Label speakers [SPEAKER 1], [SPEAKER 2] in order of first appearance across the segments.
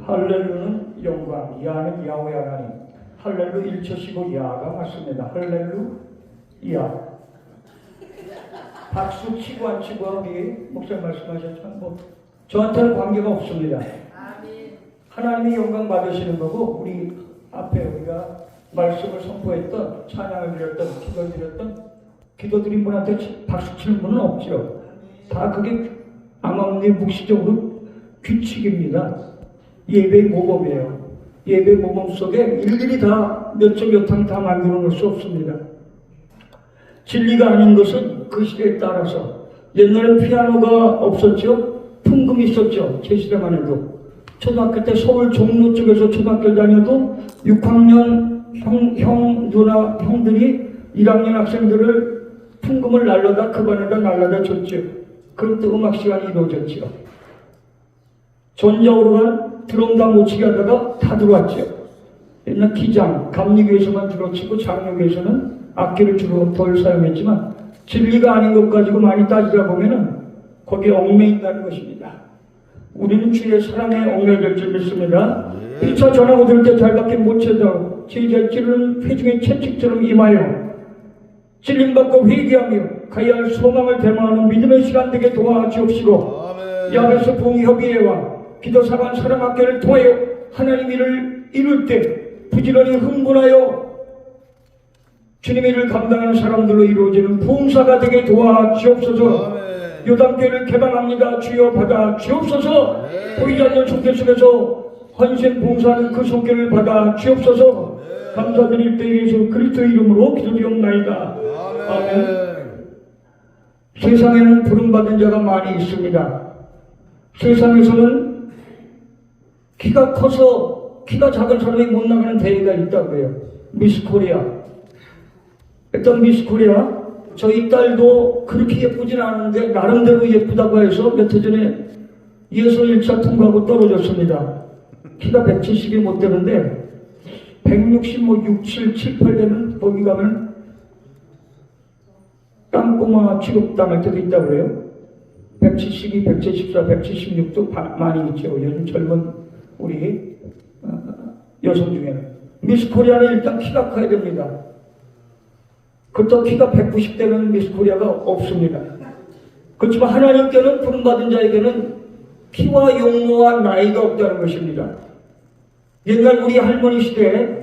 [SPEAKER 1] 할렐루는 영광, 야는 야훼 하나님. 할렐루 일초시고 야가 맞습니다. 할렐루야. 박수 치고 안 치고 우리 목사님 말씀하셨지만 저한테는 관계가 없습니다. 하나님이 영광 받으시는 거고, 우리 앞에 우리가 말씀을 선포했던, 찬양을 드렸던, 기도 드렸던, 기도 드린 분한테 박수 치는 분은 없죠. 다 그게 암암리 묵시적으로 규칙입니다. 예배의 모범이에요. 예배의 모범 속에 일일이 다 몇 점 몇 항 다 만들어 놓을 수 없습니다. 진리가 아닌 것은 그 시대에 따라서, 옛날에 피아노가 없었죠. 풍금이 있었죠. 제 시대만 해도. 초등학교 때 서울 종로 쪽에서 초등학교 다녀도 6학년 누나, 형들이 1학년 학생들을 풍금을 날라다 그 반에다 날라다 줬죠. 그럼 또 음악 시간이 이루어졌죠. 전자오르간 드럼 다 못 치게 하다가 다 들어왔죠. 옛날 기장, 감리교에서만 주로 치고 장로교에서는 악기를 주로 덜 사용했지만, 진리가 아닌 것 가지고 많이 따지다 보면은 거기에 얽매인다는 것입니다. 우리는 주의 사랑에 얽매일 줄 믿습니다. 1차 전하고 들을 때 잘밖에 못 쳐도 제자 찌르는 회중의 채찍처럼 임하여 찔림받고 회개하며 가야 할 소망을 대망하는 믿음의 시간 되게 도와주옵시고, 야베스 봉협의회와 기도사관 사랑학교를 통하여 하나님 일을 이룰 때 부지런히 흥분하여 주님의 일을 감당하는 사람들로 이루어지는 부흥사가 되게 도와주옵소서. 요단교회를 개방합니다. 주여 받아 주옵소서. 보이지 않는 손길 속에서 헌신 봉사하는 그 손길을 받아 주옵소서. 감사드릴 때 예수 그리스도의 이름으로 기도드리옵나이다. 아멘. 세상에는 부름받은 자가 많이 있습니다. 세상에서는 키가 커서 키가 작은 사람이 못 나가는 대회가 있다고 해요. 미스 코리아. 일단 미스 코리아, 저희 딸도 그렇게 예쁘진 않은데 나름대로 예쁘다고 해서 몇 해 전에 예선 1차 통과하고 떨어졌습니다. 키가 170이 못 되는데 160, 6, 7, 7, 8 되면 거기 가면 땅꼬마 취급당할 때도 있다고 그래요. 172, 174, 176도 많이 있죠. 요즘 젊은 우리 여성 중에는. 미스 코리아는 일단 키가 커야 됩니다. 그렇다고 키가 190 되는 미스 코리아가 없습니다. 그렇지만 하나님께는 부름받은 자에게는 키와 용모와 나이가 없다는 것입니다. 옛날 우리 할머니 시대에,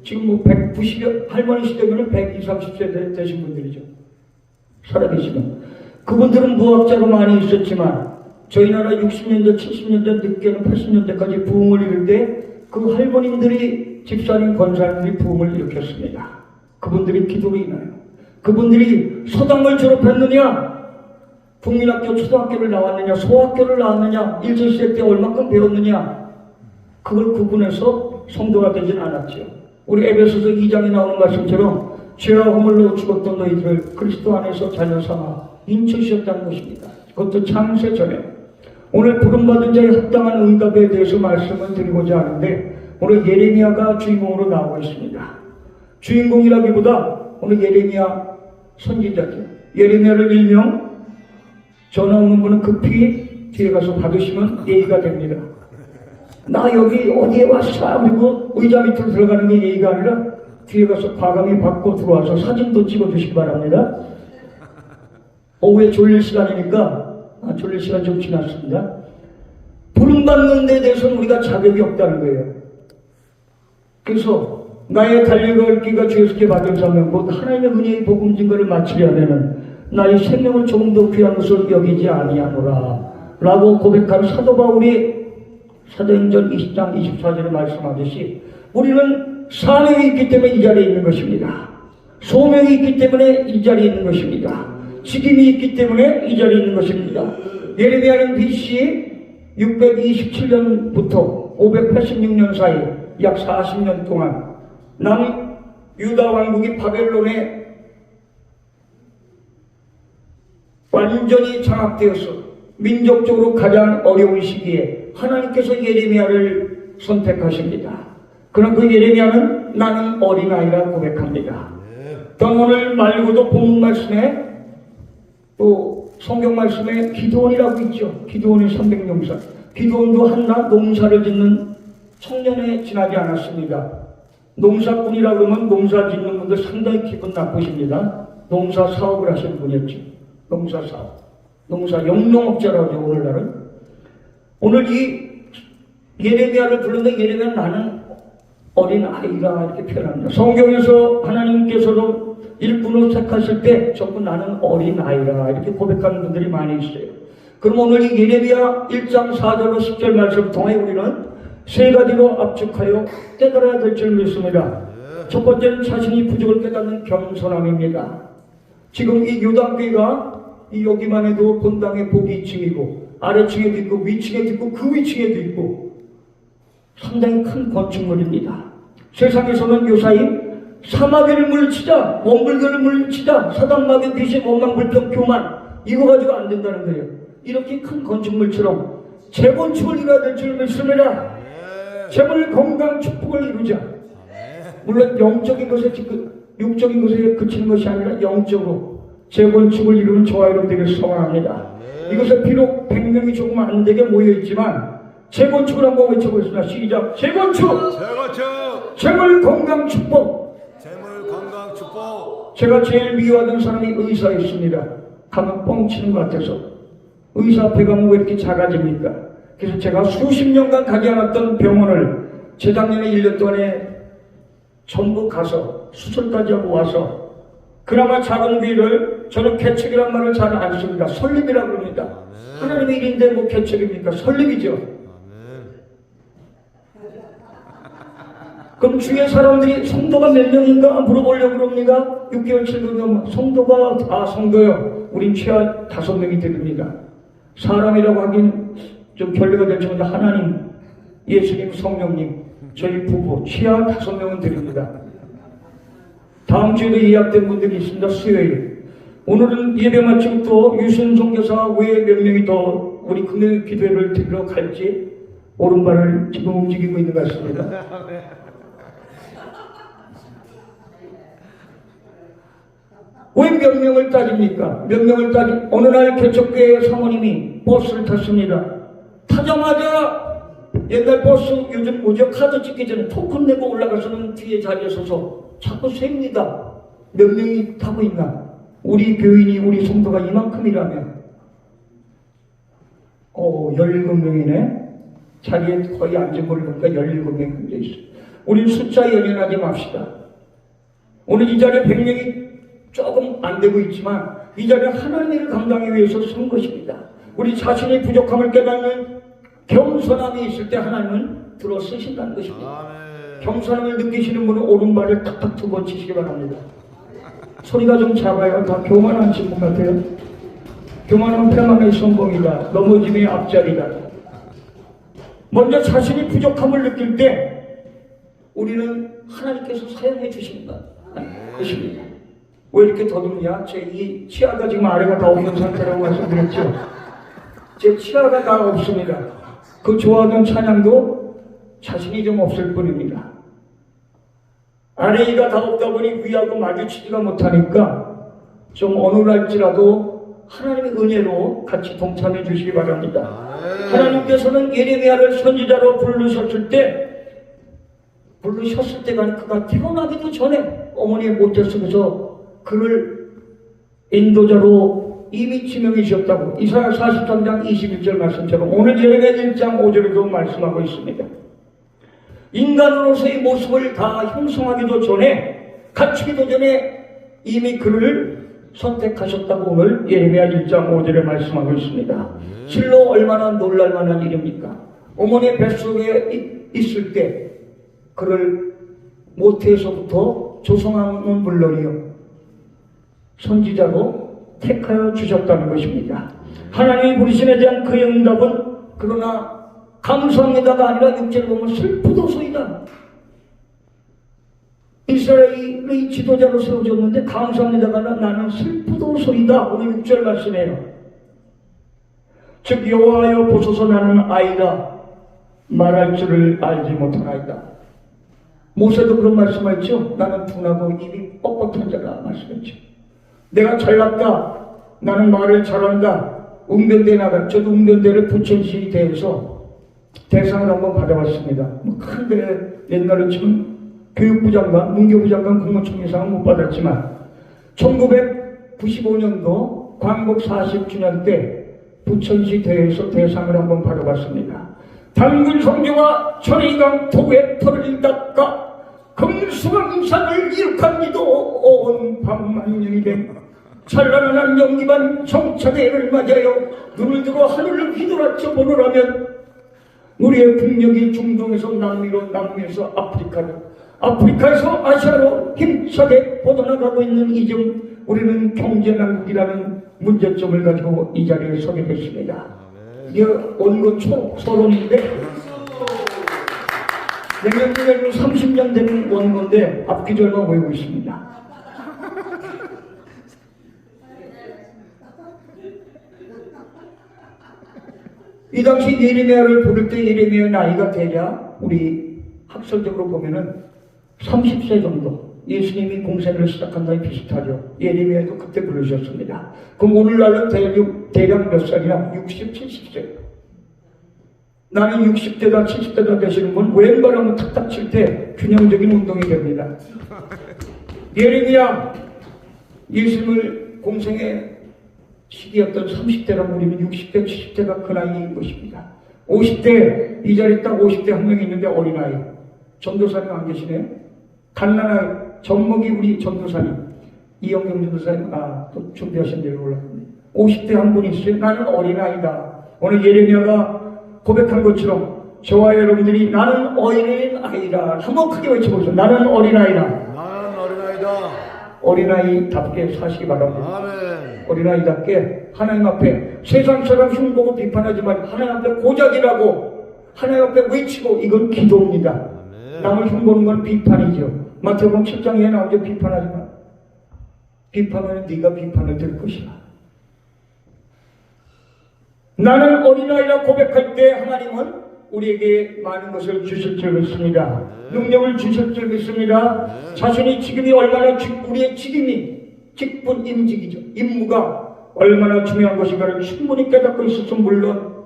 [SPEAKER 1] 지금 190, 할머니 시대면 120, 30세 되신 분들이죠. 살아계시면. 그분들은 무학자가 많이 있었지만, 저희 나라 60년대, 70년대, 늦게는 80년대까지 부흥을 이룰 때 그 할머님들이, 집사님, 권사님들이 부흥을 일으켰습니다. 그분들이 기도로 인하여. 그분들이 서당을 졸업했느냐, 국민학교 초등학교를 나왔느냐, 소학교를 나왔느냐, 일제시대 때 얼마큼 배웠느냐, 그걸 구분해서 성도가 되진 않았죠. 우리 에베소서 2장에 나오는 말씀처럼 죄와 허물로 죽었던 너희들을 그리스도 안에서 자녀 삼아 인쳐주셨다는 것입니다. 그것도 창세 전에. 오늘 부름받은 자의 합당한 응답에 대해서 말씀을 드리고자 하는데, 오늘 예레미야가 주인공으로 나오고 있습니다. 주인공이라기보다 오늘 예레미야 선지자죠. 예레미야를 일명 전화 오는 분은 급히 뒤에 가서 받으시면 예의가 됩니다. 나 여기 어디에 왔어? 그리고 의자 밑으로 들어가는 게 예의가 아니라 뒤에 가서 과감히 받고 들어와서 사진도 찍어주시기 바랍니다. 오후에 졸릴 시간이니까, 졸릴 시간 좀 지났습니다. 부름받는 데 대해서는 우리가 자격이 없다는 거예요. 그래서 나의 달려갈 길과 주에서 받은 사명, 곧 하나님의 은혜의 복음 증거를 마치려면 나의 생명을 조금 더 귀한 것을 여기지 아니하노라 라고 고백한 사도 바울이 사도행전 20장 24절에 말씀하듯이, 우리는 사명이 있기 때문에 이 자리에 있는 것입니다. 소명이 있기 때문에 이 자리에 있는 것입니다. 직임이 있기 때문에 이 자리에 있는 것입니다. 예레미야는 BC 627년부터 586년 사이 약 40년 동안 남유다 왕국이 바벨론에 완전히 장악되어서 민족적으로 가장 어려운 시기에 하나님께서 예레미야를 선택하십니다. 그러나 그 예레미야는 나는 어린아이라 고백합니다. 또 오늘 말고도 본문 말씀에 또 성경 말씀에 기드온이라고 있죠. 기드온의 300용사. 기드온도 한낱 농사를 짓는 청년에 지나지 않았습니다. 농사꾼이라 그러면 농사 짓는 분들 상당히 기분 나쁘십니다. 농사 사업을 하시는 분이었지. 농사 사업. 농사 영농업자라고 하죠, 오늘날은. 오늘 이 예레미야를 부르는데 예레미야는 나는 어린 아이가 이렇게 표현합니다. 성경에서 하나님께서도 일꾼으로 택하실 때 전부 나는 어린 아이라 이렇게 고백하는 분들이 많이 있어요. 그럼 오늘 이 예레미야 1장 4절로 10절 말씀을 통해 우리는 세 가지로 압축하여 깨달아야 될 줄 믿습니다. 첫 번째는 자신이 부족을 깨닫는 겸손함입니다. 지금 이 요단교회가 이 여기만 해도 본당의 복이 2층이고 아래층에도 있고 위층에도 있고 그 위층에도 있고 상당히 큰 건축물입니다. 세상에서는 요사이 사마귀를 물리치자, 원불교를 물리치자, 사단마귀, 귀신, 원망, 불평, 교만 이거 가지고 안 된다는 거예요. 이렇게 큰 건축물처럼 재건축을 이뤄야 될 줄 믿습니다. 재물, 건강, 축복을 이루자. 물론 영적인 것에 육적인 것에 그치는 것이 아니라 영적으로 재건축을 이루는 저와 여러분 되길 소원합니다. 이것은 비록 100명이 조금 안 되게 모여있지만 재건축을 한번 외쳐보겠습니다. 시작! 재건축!
[SPEAKER 2] 재건축!
[SPEAKER 1] 재물, 건강, 축복!
[SPEAKER 2] 재물, 건강, 축복!
[SPEAKER 1] 제가 제일 미워하던 사람이 의사였습니다. 가면 뻥치는 것 같아서. 의사 앞에 가면 왜 이렇게 작아집니까? 그래서 제가 수십 년간 가지 않았던 병원을 재작년에 1년 동안에 전부 가서 수술까지 하고 와서 그나마 작은 귀를 저는 개척이란 말을 잘 안 씁니다. 설립이라고 합니다. 하나님의 일인데 뭐 개척입니까? 설립이죠. 그럼 주위에 사람들이 성도가 몇 명인가 물어보려고 그럽니다. 6개월, 7개월 성도가 성도요. 우린 최하 5명이 됩니다. 사람이라고 하긴 좀 결례가 될지만 하나님, 예수님, 성령님, 저희 부부 최하 5명은 드립니다. 다음 주에도 예약된 분들이 있습니다. 수요일. 오늘은 예배 마치고 또 유순종 교사 외에 몇 명이 더 우리 금요 기도회를 드리러 갈지 오른발을 지금 움직이고 있는 것 같습니다. 왜 몇 명을 따집니까? 몇 명을 어느 날 개척교회 사모님이 버스를 탔습니다. 타자마자 옛날 버스 요즘 뭐죠? 카드 찍기 전에 토큰 내고 올라가서는 뒤에 자리에 서서 자꾸 셉니다. 몇 명이 타고 있나? 우리 교인이 우리 성도가 이만큼이라면 17명이네? 자리에 거의 앉은 걸 보니까 17명이 앉아있어요. 우리 숫자 연연하지 맙시다. 오늘 이 자리에 100명이 조금 안 되고 있지만 이 자리에 하나님을 감당하기 위해서 선 것입니다. 우리 자신의 부족함을 깨닫는 겸손함이 있을 때 하나님은 들어 쓰신다는 것입니다. 겸손함을 느끼시는 분은 오른발을 탁탁 2번 치시기 바랍니다. 소리가 좀 작아요. 다 교만한 친구 같아요. 교만은 패만의 성공이다. 넘어짐의 앞자리다. 먼저 자신이 부족함을 느낄 때 우리는 하나님께서 사용해 주신다. 것입니다. 왜 이렇게 더듬냐? 제 이 치아가 지금 아래가 다 없는 상태라고 말씀드렸죠. 제 치아가 다 없습니다. 그 좋아하던 찬양도 자신이 좀 없을 뿐입니다. 아래이가 다 없다 보니 위하고 마주치지가 못하니까 좀 어눌할지라도 하나님의 은혜로 같이 동참해 주시기 바랍니다. 하나님께서는 예레미야를 선지자로 부르셨을 때가 아니라 그가 태어나기도 전에 어머니의 모태 속에서 그를 인도자로 이미 지명해 주셨다고 이사야 43장 21절 말씀처럼 오늘 예레미야 1장 5절에도 말씀하고 있습니다. 인간으로서의 모습을 다 형성하기도 전에 갖추기도 전에 이미 그를 선택하셨다고 오늘 예레미야 1장 5절에 말씀하고 있습니다. 실로 얼마나 놀랄만한 일입니까? 어머니의 뱃속에 있을 때 그를 모태에서부터 조성하는 물론이요 선지자로 택하여 주셨다는 것입니다. 하나님의 부르심에 대한 그의 응답은 그러나 감사합니다가 아니라 6절을 보면 슬프도소이다. 이스라엘의 지도자로 세워졌는데 감사합니다가 아니라 나는 슬프도소이다. 오늘 6절 말씀이에요. 즉 여호와여 보소서 나는 아이라 말할 줄을 알지 못하나이다. 모세도 그런 말씀했죠. 나는 둔하고 입이 뻣뻣한 자라 말씀했죠. 내가 잘났다. 나는 말을 잘한다. 웅변대에 나가. 저도 웅변대를 부천시 대해서 대상을 한번 받아봤습니다. 뭐 큰데 옛날에 지금 교육부 장관, 문교부 장관, 국무총리상은 못 받았지만 1995년도 광복 40주년 때 부천시 대회에서 대상을 한번 받아봤습니다. 단군 성조와 천의강 토의 털을 닦아 금수강산을 이룩합니도 온 밤만년이 된 찬란한 연기만 정착해를 맞아요. 눈을 들어 하늘을 휘돌아쳐 보노라면 우리의 국력이 중동에서 남미로, 남미에서 아프리카로, 아프리카에서 아시아로 힘차게 뻗어나가고 있는 이점 우리는 경제난국이라는 문제점을 가지고 이 자리에 서게 됐습니다. 이게 원고 서론인데 내년도에는 30년 된 원고인데 앞기절만 외우고 있습니다. 이 당시 예레미야를 부를 때 예레미야 나이가 대략 우리 학설적으로 보면은 30세 정도. 예수님이 공생을 시작한 나이 비슷하죠. 예레미야도 그때 부르셨습니다. 그럼 오늘날은 대략 몇 살이야? 60, 70세. 나는 60대다 70대다 되시는 분 왼발 한번 탁탁 칠 때 균형적인 운동이 됩니다. 예레미야 예수님을 공생의 시기였던 30대라면 우리는 60대 70대가 그 나이인 것입니다. 50대 이 자리에 딱 50대 한 명 있는데 어린아이 전도사님 안 계시네요. 갓난아이 젖먹이 우리 전도사님 이영경 전도사님 또 준비하신 대로 올라갑니다. 50대 한 분 있어요. 나는 어린아이다. 오늘 예레미야가 고백한 것처럼 저와 여러분들이 나는 어린아이다 한번 크게 외쳐보세요. 나는 어린아이다.
[SPEAKER 2] 나는 어린아이다.
[SPEAKER 1] 어린아이답게 사시기 바랍니다.
[SPEAKER 2] 아멘.
[SPEAKER 1] 어린아이답게 하나님 앞에 세상 사람 흉보고 비판하지만 하나님 앞에 고작이라고 하나님 앞에 외치고 이건 기도입니다.
[SPEAKER 2] 아멘.
[SPEAKER 1] 남을 흉보는 건 비판이죠. 마태복음 7장에 나오죠. 비판하지만 비판하면 네가 비판을 들 것이다. 나는 어린아이라 고백할 때 하나님은 우리에게 많은 것을 주실 줄 믿습니다. 능력을 주실 줄 믿습니다. 자신이 직임이 얼마나 우리의 직분 임직이죠. 임무가 얼마나 중요한 것인가를 충분히 깨닫고 있었으면 물론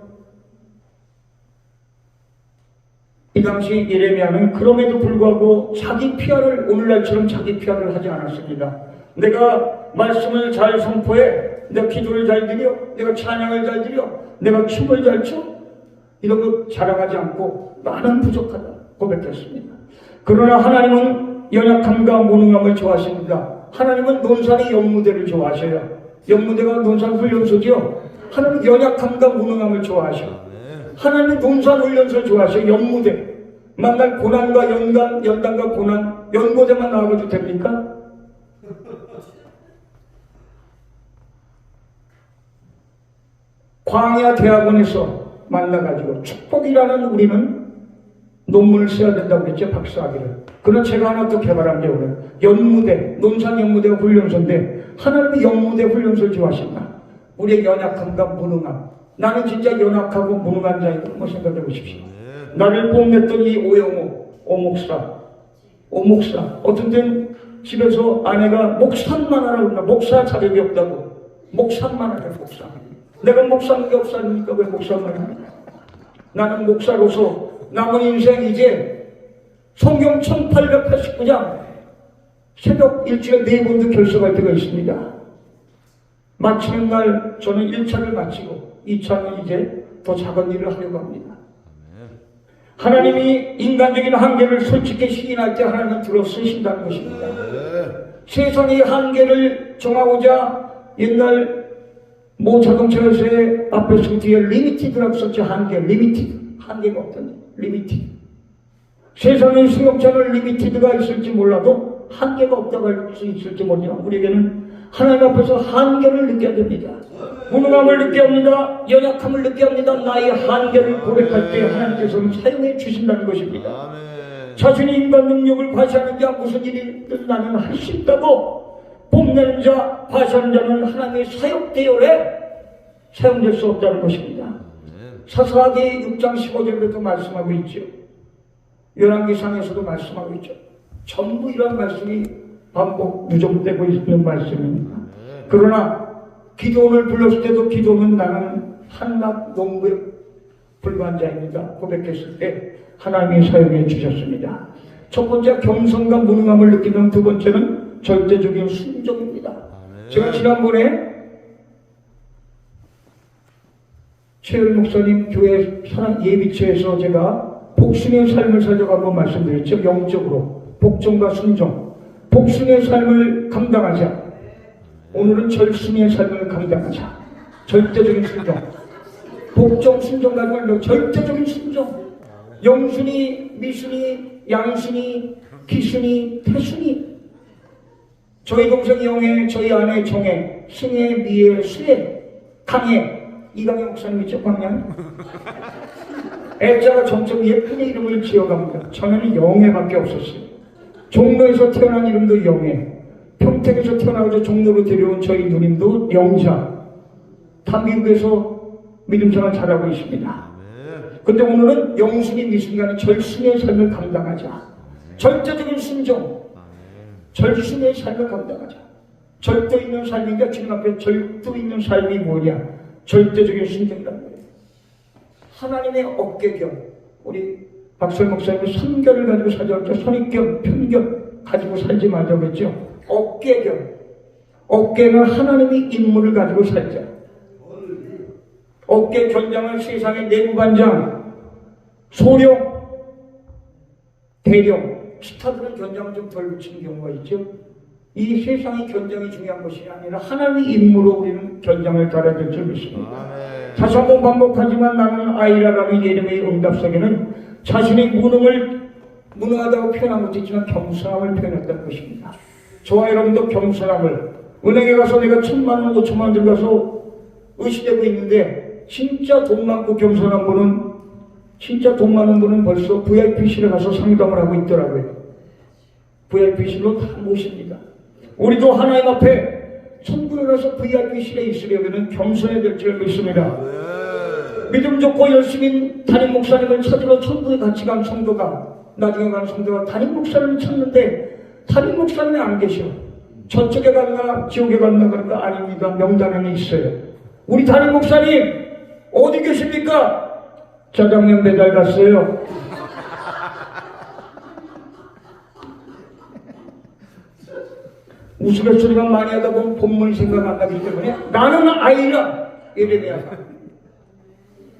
[SPEAKER 1] 이 당시 예레미야는 그럼에도 불구하고 자기 PR을 오늘날처럼 자기 PR을 하지 않았습니다. 내가 말씀을 잘 선포해, 내가 기도를 잘 드려, 내가 찬양을 잘 드려, 내가 춤을 잘 춰, 이런 거 자랑하지 않고 나는 부족하다 고백했습니다. 그러나 하나님은 연약함과 무능함을 좋아하십니다. 하나님은 논산의 연무대를 좋아하셔요. 연무대가 논산 훈련소죠. 하나님은 연약함과 무능함을 좋아하셔요. 하나님은 논산 훈련소를 좋아하셔요. 연무대. 만날 고난과 연단과 고난, 연고대만 나와가지고 됩니까? 광야 대학원에서 만나가지고 축복이라는 우리는 논문을 써야 된다고 그랬죠. 박사학위를. 그러나 제가 하나 또 개발한 게 오늘 연무대, 논산 연무대가 훈련소인데 하나님이 연무대 훈련소를 좋아하신다. 우리의 연약함과 무능함. 나는 진짜 연약하고 무능한 자이고 한번 생각해 보십시오. 나를 뽐냈던 이 오목사 어떤 땐 집에서 아내가 목사만 하라고 그러나 목사 자격이 없다고 목사만 하라 목사. 내가 목사는 게 없사니까 왜 목사만 합니까? 나는 목사로서 남은 인생 이제 성경 1889장 새벽 일주일에 4번도 결석할 때가 있습니다. 마치는 날 저는 1차를 마치고 2차는 이제 더 작은 일을 하려고 합니다. 하나님이 인간적인 한계를 솔직히 시인할 때 하나님은 들어 쓰신다는 것입니다. 세상의 한계를 정하고자 옛날 모 자동차 회사의 앞에 쓴 뒤에 리미티드라고 썼죠. 한계가 없다니 리미티드. 세상의 승용차는 리미티드가 있을지 몰라도 한계가 없다고 할 수 있을지 모르지만 우리에게는 하나님 앞에서 한계를 느껴야 됩니다. 무능함을 느껴야 합니다. 연약함을 느껴야 합니다. 나의 한계를 고백할 때 하나님께서는 사용해 주신다는 것입니다. 자신의 인간 능력을 과시하는 자 무슨 일이든 나는 할 수 있다고 뽐내는 자, 과시하는 자는 하나님의 사역대열에 사용될 수 없다는 것입니다. 사사기 6장 15절에도 말씀하고 있죠. 열왕기상에서도 말씀하고 있죠. 전부 이런 말씀이 반복 누적되고 있는 말씀입니다. 그러나 기도원을 불렀을 때도 기도는 나는 한낱 농부의 불과한 자입니다. 고백했을 때 하나님이 사용해 주셨습니다. 첫 번째 겸손과 무능함을 느끼는, 두 번째는 절대적인 순종입니다. 제가 지난번에 최열 목사님 교회 사랑 예비체에서 제가 복순의 삶을 살자고 한번 말씀드렸죠. 영적으로 복종과 순종, 복순의 삶을 감당하자. 오늘은 절순의 삶을 감당하자. 절대적인 순종, 복종 순종 가지고 말고 절대적인 순종. 영순이, 미순이, 양순이, 기순이, 태순이. 저희 동생 영애, 저희 아내 정애, 승애, 미애, 수애, 강애. 이강의 목사님 있죠? 광양? 애자가 점점 예쁘게 이름을 지어갑니다. 전에는 영애밖에 없었어요. 종로에서 태어난 이름도 영애, 평택에서 태어나서 종로로 데려온 저희 누님도 영자. 다 미국에서 믿음생활 잘하고 있습니다. 근데 오늘은 영순이 미순간의 절순의 삶을 감당하자. 절대적인 순종, 절순의 삶을 감당하자. 절도 있는 삶인가? 지금 앞에 절도 있는 삶이 뭐냐? 절대적인 순종이라는 거예요. 하나님의 어깨견, 우리 박설 목사님이 선견을 가지고 살자고 선입견, 편견 가지고 살지 말자고 했죠. 어깨견, 어깨는 하나님의 인물을 가지고 살자. 어깨 견장은 세상의 내부반장, 소령, 대령, 스타들은 견장을 좀 덜 붙이는 경우가 있죠. 이 세상의 견장이 중요한 것이 아니라 하나님의 인물로 우리는 견장을 달아야 될 줄 믿습니다. 다시 한번 반복하지만 나는 아이라라는 예레미야의 응답서에는 자신의 무능하다고 표현한 것도 있지만 겸손함을 표현했다는 것입니다. 저와 여러분도 겸손함을, 은행에 가서 내가 1,000만 원, 5천만 원 들어가서 의시되고 있는데 진짜 돈 많고 겸손한 분은, 진짜 돈 많은 분은 벌써 VIP실에 가서 상담을 하고 있더라고요. VIP실로 다 모십니다. 우리도 하나님 앞에 천국에 가서 VIP실에 있으려면 겸손해야 될 줄 믿습니다. 믿음 좋고 열심히 담임 목사님을 찾으러 천국에 같이 간 성도가, 나중에 간 성도가 담임 목사님을 찾는데 담임 목사님이 안 계셔. 저쪽에 갔나 지옥에 갔나 그러니까 아닙니다. 명단에는 있어요. 우리 담임 목사님 어디 계십니까? 짜장면 배달 갔어요. 우스갯소리만 많이 하다 보면 본문이 생각 안 나기 때문에 나는 아이라, 예레미야.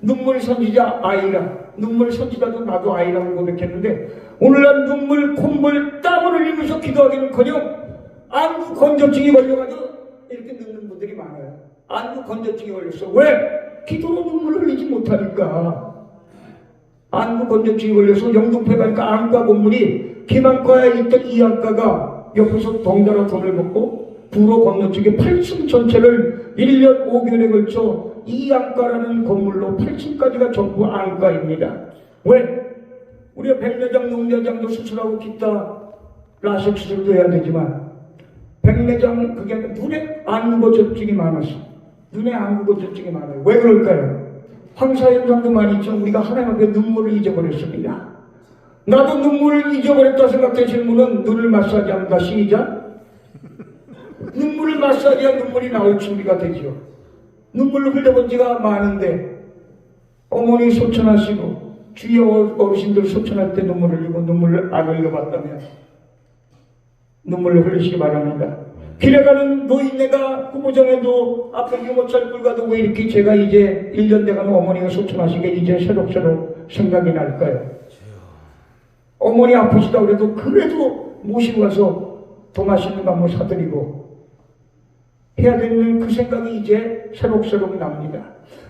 [SPEAKER 1] 눈물 선지자 아이라. 눈물 선지자도 나도 아이라고 고백했는데 오늘날 눈물, 콧물, 땀을 흘리면서 기도하기는커녕 안구 건조증이 걸려가지고 이렇게 늙는 분들이 많아요. 안구 건조증이 걸렸어. 왜? 기도로 눈물 흘리지 못하니까. 안구 건조증이 걸려서 영등포에 가니까 안과 건물이 기만과에 있던 이 안과가 옆에서 덩달아 돈을 먹고 부로 건너쪽에 8층 전체를 1년 5개월에 걸쳐 이 안과라는 건물로 8층까지가 전부 안과입니다. 왜? 우리가 백내장, 녹내장도 수술하고 기타 라식 수술도 해야 되지만 백내장 그게 아니라 눈에 안구건조증이 많았어. 눈에 안구건조증이 많아요. 왜 그럴까요? 황사현상도 많이 있죠. 우리가 하나님 앞에 눈물을 잊어버렸습니다. 나도 눈물을 잊어버렸다 생각되시는 분은 눈을 마사지합니다. 시작. 눈물을 마사지한 눈물이 나올 준비가 되죠. 눈물을 흘려본 지가 많은데 어머니 소천하시고 주위 어르신들 소천할 때 눈물을 흘리고 눈물을 안 흘려봤다면 눈물을 흘리시기 바랍니다. 길에 가는 노인네가 구보정에도 앞에 유모차를 끌고 가도 왜 이렇게 제가 이제 1년 돼가는 어머니가 소천하시게 이제 새록새록 생각이 날까요? 어머니 아프시다 그래도 모시고 가서 더 맛있는 거 한번 사드리고 해야 되는 그 생각이 이제 새록새록 납니다.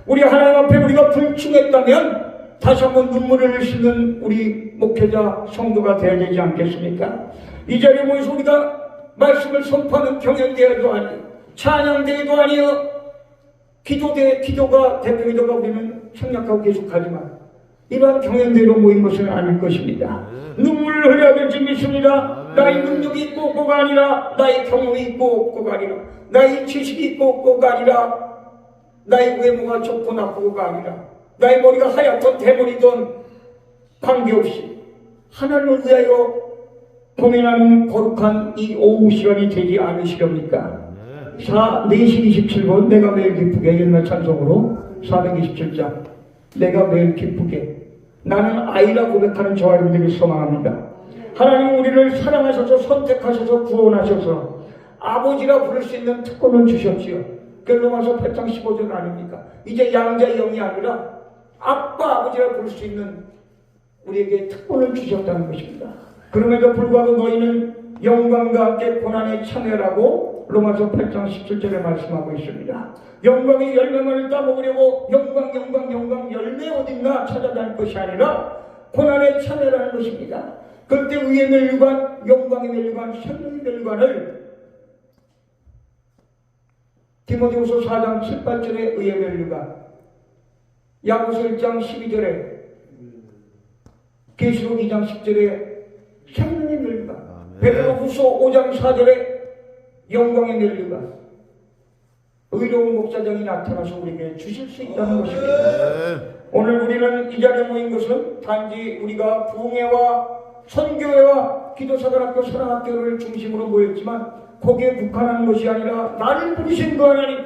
[SPEAKER 1] 우리 하나님 앞에 우리가 불충했다면 다시 한번 눈물을 흘리시는 우리 목회자 성도가 되어야 되지 않겠습니까? 이 자리에 모여서 우리가 말씀을 선포하는 경연대회도 아니에요. 찬양대회도 아니에요. 기도가 대표기도가 우리는 생략하고 계속하지만 이러한 경연대회로 모인 것은 아닐 것입니다. 눈물을 흘려야 될 줄 믿습니다. 나의 능력이 있고 없고가 아니라 나의 경험이 있고 없고가 아니라 나의 지식이 있고 없고가 아니라 나의 외모가 좋고 나쁘고가 아니라 나의 머리가 하얗던 대머리든 관계없이 하나님을 위하여 공연하는 거룩한 이 오후 시간이 되지 않으시렵니까? 4시 27분 내가 매일 기쁘게 옛날 찬송으로 427장 내가 매일 기쁘게 나는 아이라 고백하는 저와 여러분들을 소망합니다. 하나님 우리를 사랑하셔서 선택하셔서 구원하셔서 아버지라 부를 수 있는 특권을 주셨지요. 로마서 8장 15절 아닙니까? 이제 양자의 영이 아니라 아빠 아버지라 부를 수 있는 우리에게 특권을 주셨다는 것입니다. 그럼에도 불구하고 너희는 영광과 함께 고난에 참여라고 로마서 8장 17절에 말씀하고 있습니다. 영광의 열매만을 따먹으려고 영광 열매 어딨나 찾아다닐 것이 아니라 고난에 참여라는 것입니다. 그때 의의 멸류관, 영광의 멸류관, 생명의 멸류관을 디모데후서 4장 7, 8절에 의의 멸류관, 야고보서 1장 12절에 계시록 2장 10절에 생명의 멸류관, 베드로후서 5장 4절에 영광의 멸류관, 의로운 목자장이 나타나서 우리에게 주실 수 있다는 것입니다. 오늘 우리는 이 자리에 모인 것은 단지 우리가 부흥회와 선교회와 기도사관학교 사랑학교를 중심으로 모였지만 거기에 국한하는 것이 아니라 나를 부르신 그 하나님,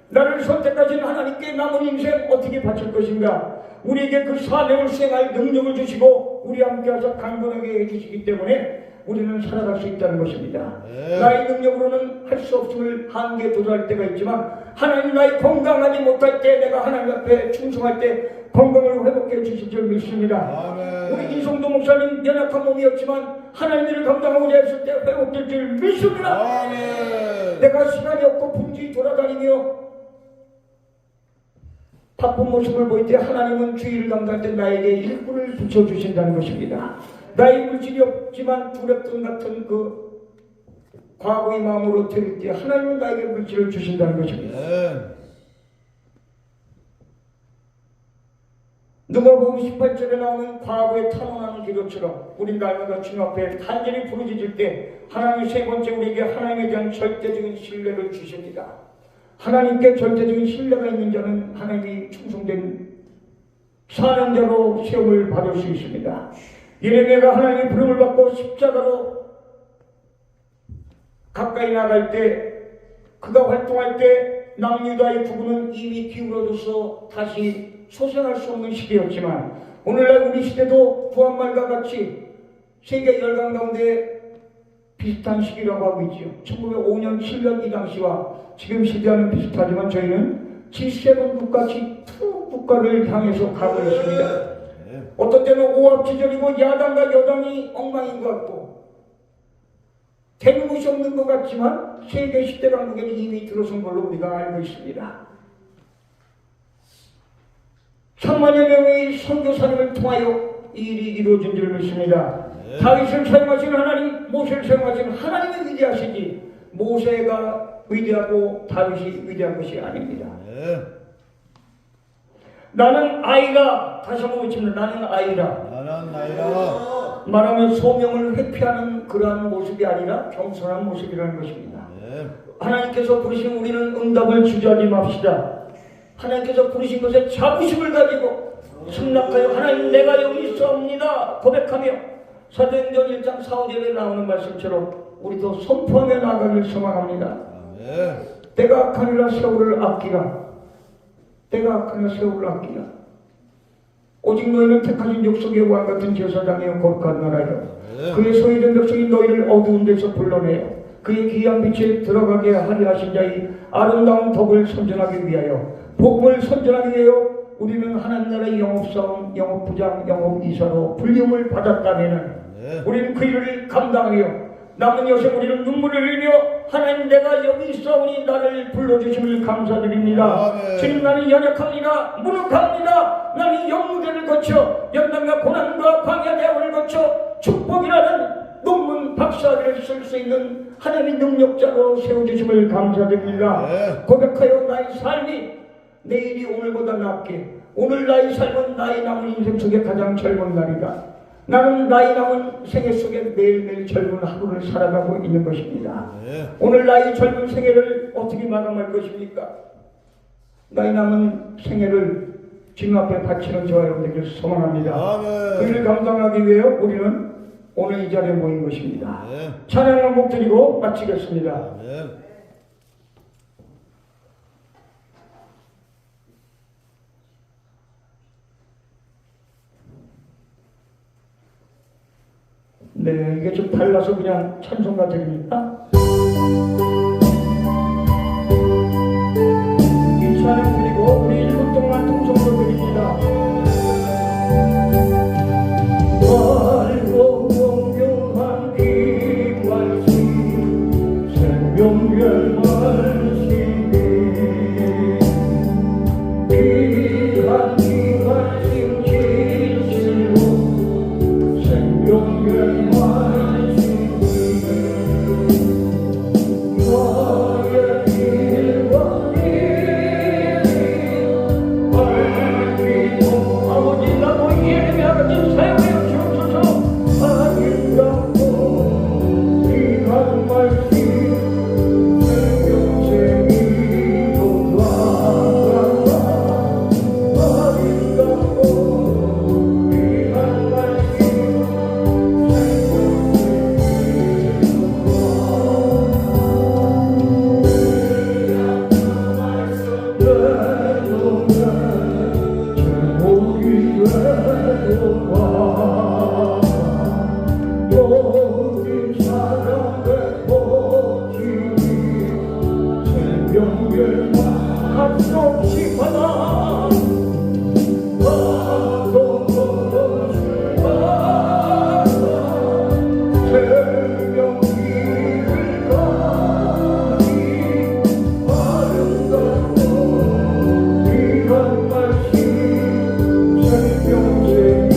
[SPEAKER 1] 나를 선택하신 하나님께 남은 인생 어떻게 바칠 것인가, 우리에게 그 사명을 수행할 능력을 주시고 우리 함께하셔 강건하게 해주시기 때문에 우리는 살아갈 수 있다는 것입니다. 나의 능력으로는 할 수 없음을 한계에 도달할 때가 있지만 하나님 나의 건강하지 못할 때 내가 하나님 앞에 충성할 때 건강을 회복해 주실 줄 믿습니다. 우리 이성도 목사님 연약한 몸이었지만 하나님을 감당하고자 했을 때 회복될 줄 믿습니다. 내가 시간이 없고 분주히 돌아다니며 바쁜 모습을 보일 때 하나님은 주의를 감당할 때 나에게 일꾼을 붙여주신다는 것입니다. 나의 물질이 없지만 두렵던 같은 그 과거의 마음으로 드릴 때 하나님은 나에게 물질을 주신다는 것입니다. 누가복음 18절에 나오는 과거에 탐험하는 기도처럼 우린 날마다 주님 앞에 간절히 부르짖을 때 하나님이 세 번째 우리에게 하나님에 대한 절대적인 신뢰를 주십니다. 하나님께 절대적인 신뢰가 있는 자는 하나님이 충성된 사명자로 시험을 받을 수 있습니다. 예레미야가 하나님의 부름을 받고 십자가로 가까이 나갈 때, 그가 활동할 때 남유다의 부부는 이미 기울어져서 다시 소생할 수 없는 시대였지만 오늘날 우리 시대도 부한말과 같이 세계 열강 가운데 비슷한 시기라고 하고 있지요. 1905년 7년 이 당시와 지금 시대와는 비슷하지만 저희는 G7 국가, G2 국가를 향해서 가고 있습니다. 어떤 때는 오합지졸이고 야당과 여당이 엉망인 것 같고 되는 것이 없는 것 같지만 세계 10대 강국에는 이미 들어선 걸로 우리가 알고 있습니다. 3만여 명의 선교사님을 통하여 이 일이 이루어진 줄 믿습니다. 다윗을 사용하신 하나님, 모세를 사용하신 하나님이 위대하시지 모세가 위대하고 다윗이 위대한 것이 아닙니다. 나는 아이라, 다시 한번 외칩니다. 나는 아이라. 말하면 소명을 회피하는 그러한 모습이 아니라 겸손한 모습이라는 것입니다. 하나님께서 부르신 우리는 응답을 주저하지 맙시다. 하나님께서 부르신 것에 자부심을 가지고 승낙하여 하나님 내가 여기 있사옵니다 고백하며 사도행전 1장 4, 5절에 나오는 말씀처럼 우리도 선포하며 나아가길 소망합니다. 때가 악하니라 세월을 아끼라. 때가 악하니라 세월을 아끼라. 오직 너희는 택하신 족속의 왕같은 제사장이여 거룩한 나라여 그의 소유된 백성이 너희를 어두운 데서 불러내어 그의 귀한 빛에 들어가게 하리 하신 자의 아름다운 덕을 선전하기 위하여 복음을 선전하기 위하여 우리는 하나님 나라의 영업사원, 영업부장, 영업이사로 불림을 받았다면 우리는 그 일을 감당하여 남은 여생 우리는 눈물을 흘리며 하나님 내가 여기 있사오니 나를 불러주심을 감사드립니다. 주님 나는 연약합니다. 무력합니다. 나는 영무대를 거쳐 연단과 고난과 광야 대원을 거쳐 축복이라는 논문 박사학위를 쓸 수 있는 하나님의 능력자로 세워주심을 감사드립니다. 고백하여 나의 삶이 내일이 오늘보다 낫게 오늘 나의 삶은 나의 남은 인생 속에 가장 젊은 날이다. 나는 나의 남은 생애 속에 매일매일 젊은 하루를 살아가고 있는 것입니다. 오늘 나의 젊은 생애를 어떻게 마감할 것입니까? 나의 남은 생애를 주님 앞에 바치는 저와 여러분에게 소망합니다. 그 일을 감당하기 위해 우리는 오늘 이 자리에 모인 것입니다. 찬양 한 곡 드리고 마치겠습니다. 네, 이게 좀 달라서 그냥 찬송가 드립니다. 이 찬양 드리고 우리 1분 동안 통성도 드립니다. 알고 공경한 이 말씀 생명의 말씀이 귀한 이 말씀 진실로 생명의 말씀이 나의 길과 길이 밝히고 아버지 나도 예배 하나님 사용하여 주옵소서. 아름답고 귀한 말씀 생명생이 돋아가 아름답고 귀한 말씀 모든 사람의 복이 생명을 값없이 받아 받고 받아 생명 길을 가니 아름답고 귀한 말씀 생명생이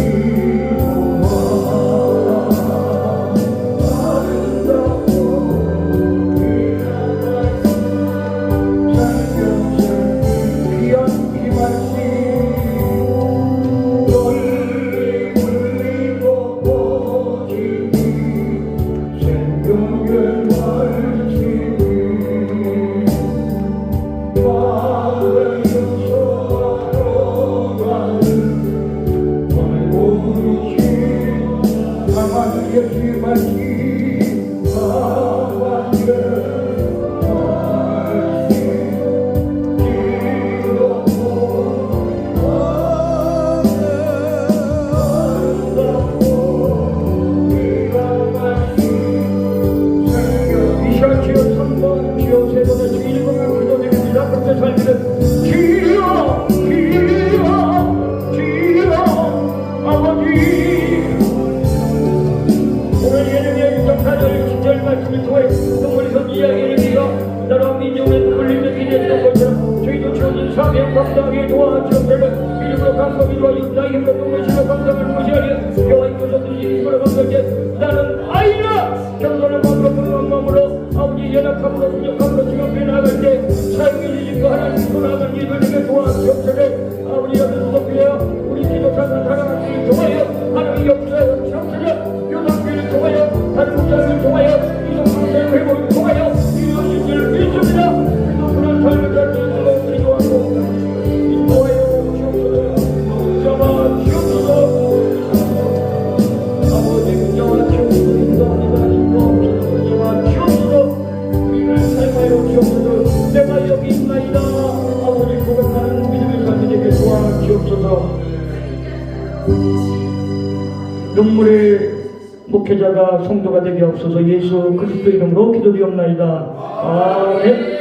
[SPEAKER 1] 사명 감당하게 도와주옵소서. 이름으로 감사드리고 육나의 힘으로 동무시로 감당하는 것이 아니라 여호와 이곳에서 이름으로 감사하게 나는 아이라 겸손한 마음으로 부르는 마음으로 아버지 연약함으로 부족함으로 지금 앞에 나갈 때 사용해 주시고 하나님께서 나간 이들에게 도와주옵소서. 아버지 여기서 높여 우리 기도자들 사랑하시기 좋아요. 하나님 역사에 주옵소서. 요단교를 통하여 다른 목사를 통하여 이동 상태의 회복을 통하여 이루어진 줄 믿습니다. 그리고 그런 삶을 살 수 있도록 기도하고 인도하여 주옵소서. 잡아 주옵소서. 아버지 인정하 주옵소서. 인도하니까 인도하옵소서. 잡아 주옵소서. 우리를 사용하여 주옵소서. 내가 여기 있나이다. 아버지 고백하는 믿음의 삶이 되게 도와주옵소서. 눈물의 목회자가 성도가 되게 없어서 예수 그리스도 이름으로 기도드리옵나이다. 아멘.